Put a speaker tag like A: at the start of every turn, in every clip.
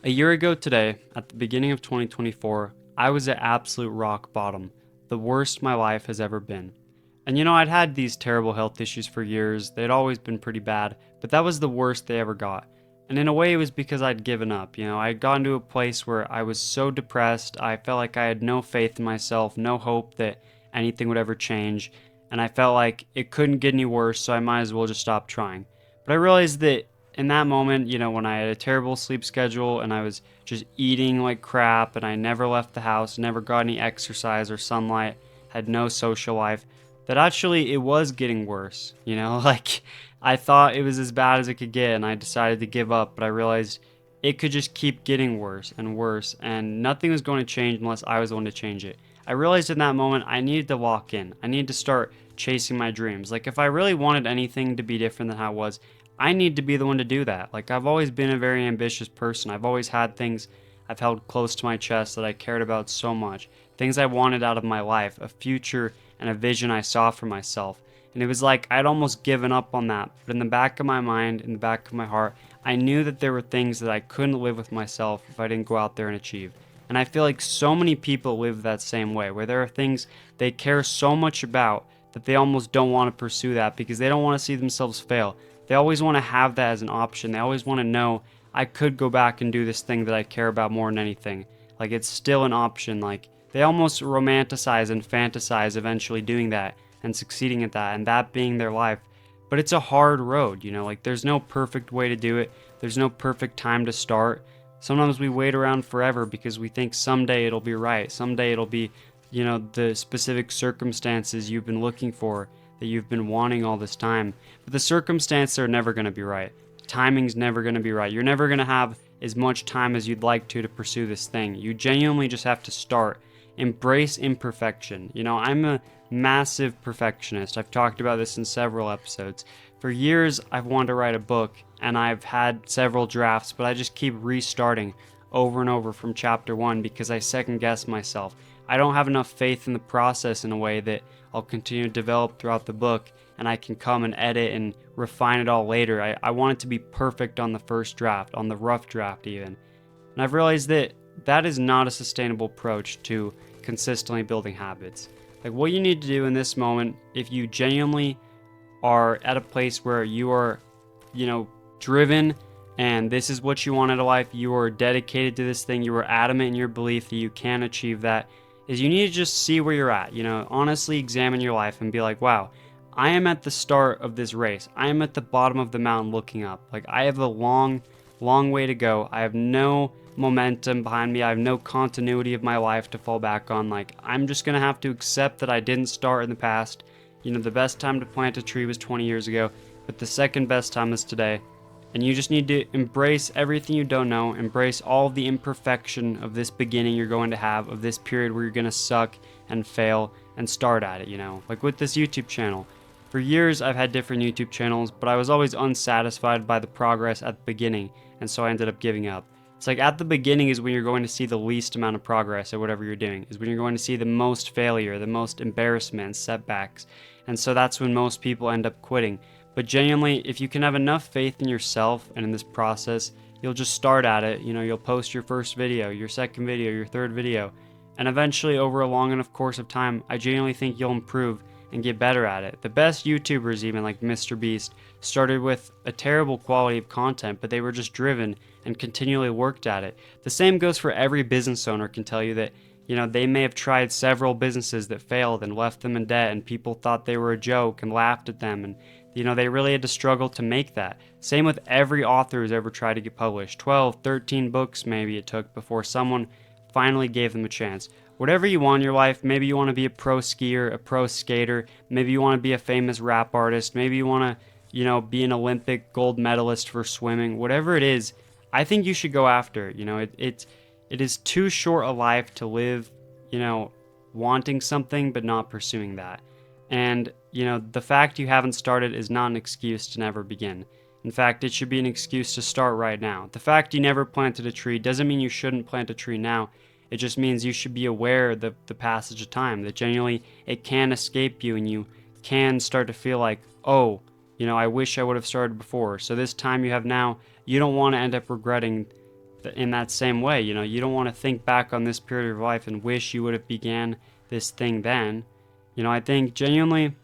A: A year ago today, at the beginning of 2024, I was at absolute rock bottom, the worst my life has ever been. And I'd had these terrible health issues for years, they'd always been pretty bad, but that was the worst they ever got. And in a way, it was because I'd given up. I'd gotten to a place where I was so depressed, I felt like I had no faith in myself, no hope that anything would ever change, and I felt like it couldn't get any worse, so I might as well just stop trying. But I realized that in that moment, when I had a terrible sleep schedule and I was just eating like crap and I never left the house, never got any exercise or sunlight, had no social life, that actually it was getting worse. Like I thought it was as bad as it could get and I decided to give up, but I realized it could just keep getting worse and worse and nothing was going to change unless I was the one to change it. I realized in that moment I needed to lock in. I needed to start chasing my dreams. Like if I really wanted anything to be different than how it was, I need to be the one to do that. Like I've always been a very ambitious person. I've always had things I've held close to my chest that I cared about so much. Things I wanted out of my life, a future and a vision I saw for myself. And it was like I'd almost given up on that. But in the back of my mind, in the back of my heart, I knew that there were things that I couldn't live with myself if I didn't go out there and achieve. And I feel like so many people live that same way, where there are things they care so much about that they almost don't want to pursue that because they don't want to see themselves fail. They always want to have that as an option. They always want to know I could go back and do this thing that I care about more than anything. Like it's still an option. Like they almost romanticize and fantasize eventually doing that and succeeding at that and that being their life. But it's a hard road, like there's no perfect way to do it. There's no perfect time to start. Sometimes we wait around forever because we think someday it'll be right. Someday it'll be, the specific circumstances you've been looking for, that you've been wanting all this time. But the circumstances are never going to be right. Timing's never going to be right. You're never going to have as much time as you'd like to pursue this thing. You genuinely just have to start. Embrace imperfection. I'm a massive perfectionist. I've talked about this in several episodes. For years, I've wanted to write a book, and I've had several drafts, but I just keep restarting over and over from chapter one because I second guess myself. I don't have enough faith in the process in a way that I'll continue to develop throughout the book and I can come and edit and refine it all later. I want it to be perfect on the first draft, on the rough draft even. And I've realized that that is not a sustainable approach to consistently building habits. Like what you need to do in this moment, if you genuinely are at a place where you are, driven and this is what you want out of life, you are dedicated to this thing, you are adamant in your belief that you can achieve that, is you need to just see where you're at. Honestly examine your life and be like, wow, I am at the start of this race. I am at the bottom of the mountain looking up. Like I have a long, long way to go. I have no momentum behind me. I have no continuity of my life to fall back on. Like I'm just going to have to accept that I didn't start in the past. The best time to plant a tree was 20 years ago, but the second best time is today. And you just need to embrace everything you don't know, embrace all of the imperfection of this beginning you're going to have, of this period where you're going to suck and fail, and start at it, Like with this YouTube channel. For years, I've had different YouTube channels, but I was always unsatisfied by the progress at the beginning, and so I ended up giving up. It's like at the beginning is when you're going to see the least amount of progress at whatever you're doing, is when you're going to see the most failure, the most embarrassment, setbacks, and so that's when most people end up quitting. But genuinely, if you can have enough faith in yourself and in this process, you'll just start at it. You'll post your first video, your second video, your third video, and eventually over a long enough course of time, I genuinely think you'll improve and get better at it. The best YouTubers, even like Mr. Beast, started with a terrible quality of content, but they were just driven and continually worked at it. The same goes for every business owner can tell you that, they may have tried several businesses that failed and left them in debt and people thought they were a joke and laughed at them and they really had to struggle to make that. Same with every author who's ever tried to get published. 12, 13 books maybe it took before someone finally gave them a chance. Whatever you want in your life, maybe you want to be a pro skier, a pro skater, maybe you want to be a famous rap artist, maybe you want to, be an Olympic gold medalist for swimming, whatever it is, I think you should go after it. It is too short a life to live, wanting something but not pursuing that. And, the fact you haven't started is not an excuse to never begin. In fact, it should be an excuse to start right now. The fact you never planted a tree doesn't mean you shouldn't plant a tree now. It just means you should be aware of the passage of time, that genuinely it can escape you and you can start to feel like, oh, I wish I would have started before. So this time you have now, you don't want to end up regretting in that same way. You know, you don't want to think back on this period of your life and wish you would have began this thing then. You know, I think genuinely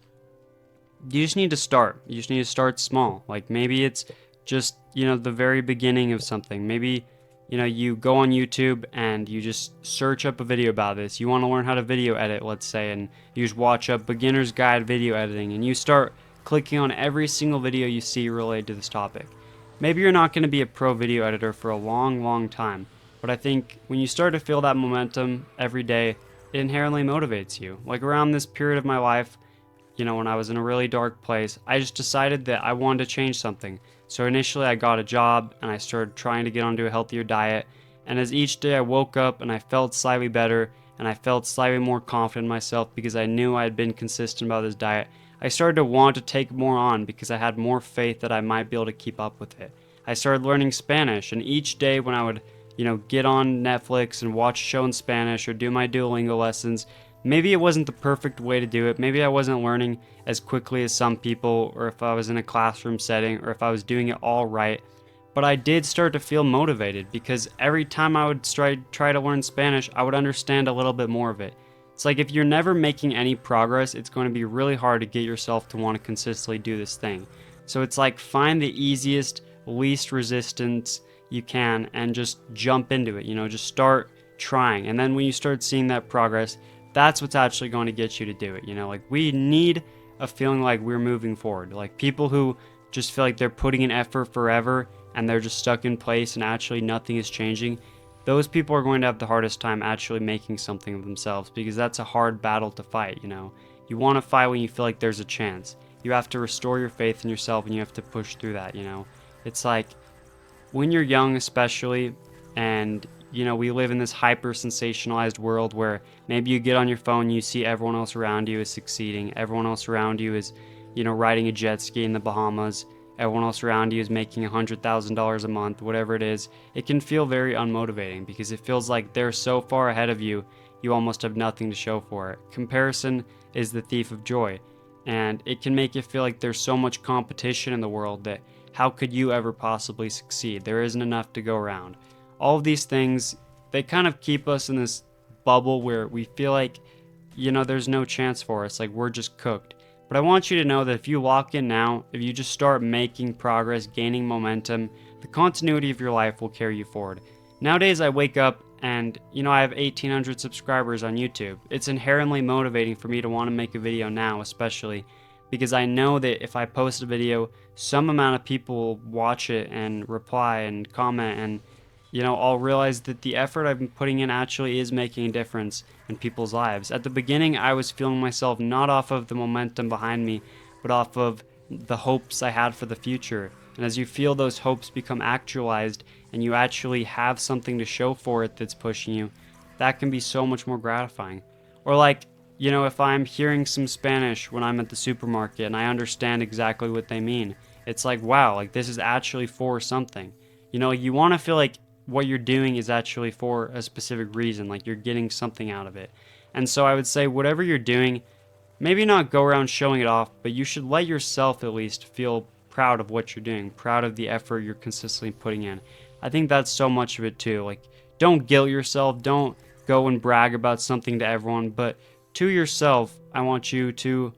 A: you just need to start. You just need to start small. Like maybe it's just, you know, the very beginning of something. Maybe, you know, you go on YouTube and you just search up a video about this. You want to learn how to video edit, let's say, and you just watch a beginner's guide video editing and you start clicking on every single video you see related to this topic. Maybe you're not going to be a pro video editor for a long, long time, but I think when you start to feel that momentum every day, it inherently motivates you. Like around this period of my life, you know, when I was in a really dark place, I just decided that I wanted to change something. So initially I got a job and I started trying to get onto a healthier diet. And as each day I woke up and I felt slightly better and I felt slightly more confident in myself because I knew I had been consistent about this diet, I started to want to take more on because I had more faith that I might be able to keep up with it. I started learning Spanish, and each day when I would, you know, get on Netflix and watch a show in Spanish or do my Duolingo lessons, maybe it wasn't the perfect way to do it. Maybe I wasn't learning as quickly as some people, or if I was in a classroom setting, or if I was doing it all right. But I did start to feel motivated because every time I would try to learn Spanish, I would understand a little bit more of it. It's like if you're never making any progress, it's going to be really hard to get yourself to want to consistently do this thing. So it's like find the easiest, least resistance you can and just jump into it. You know, just start trying. And then when you start seeing that progress, that's what's actually going to get you to do it. You know, like we need a feeling like we're moving forward. Like people who just feel like they're putting in effort forever and they're just stuck in place and actually nothing is changing, those people are going to have the hardest time actually making something of themselves because that's a hard battle to fight. You know, you want to fight when you feel like there's a chance. You have to restore your faith in yourself and you have to push through that. You know, it's like when you're young, especially, and you know, we live in this hyper sensationalized world where maybe you get on your phone, you see everyone else around you is succeeding, everyone else around you is, you know, riding a jet ski in the Bahamas, everyone else around you is making $100,000 a month, whatever it is. It can feel very unmotivating because it feels like they're so far ahead of you, you almost have nothing to show for it. Comparison is the thief of joy, and it can make you feel like there's so much competition in the world that how could you ever possibly succeed? There isn't enough to go around. All of these things, they kind of keep us in this bubble where we feel like, you know, there's no chance for us, like we're just cooked. But I want you to know that if you lock in now, if you just start making progress, gaining momentum, the continuity of your life will carry you forward. Nowadays I wake up and, you know, I have 1,800 subscribers on YouTube. It's inherently motivating for me to want to make a video now, especially because I know that if I post a video, some amount of people will watch it and reply and comment, and you know, I'll realize that the effort I've been putting in actually is making a difference in people's lives. At the beginning, I was feeling myself not off of the momentum behind me, but off of the hopes I had for the future. And as you feel those hopes become actualized and you actually have something to show for it that's pushing you, that can be so much more gratifying. Or like, you know, if I'm hearing some Spanish when I'm at the supermarket and I understand exactly what they mean, it's like, wow, like this is actually for something. You know, you want to feel like what you're doing is actually for a specific reason, like you're getting something out of it. And so I would say whatever you're doing, maybe not go around showing it off, but you should let yourself at least feel proud of what you're doing, proud of the effort you're consistently putting in. I think that's so much of it too. Like, don't guilt yourself, don't go and brag about something to everyone, but to yourself, I want you to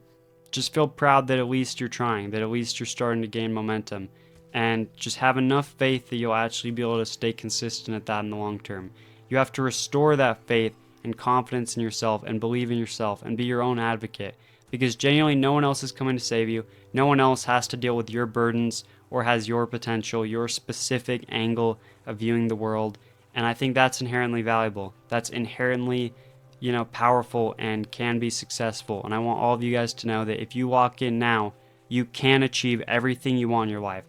A: just feel proud that at least you're trying, that at least you're starting to gain momentum, and just have enough faith that you'll actually be able to stay consistent at that in the long term. You have to restore that faith and confidence in yourself and believe in yourself and be your own advocate, because genuinely no one else is coming to save you. No one else has to deal with your burdens or has your potential, your specific angle of viewing the world. And I think that's inherently valuable. That's inherently, you know, powerful and can be successful. And I want all of you guys to know that if you walk in now, you can achieve everything you want in your life.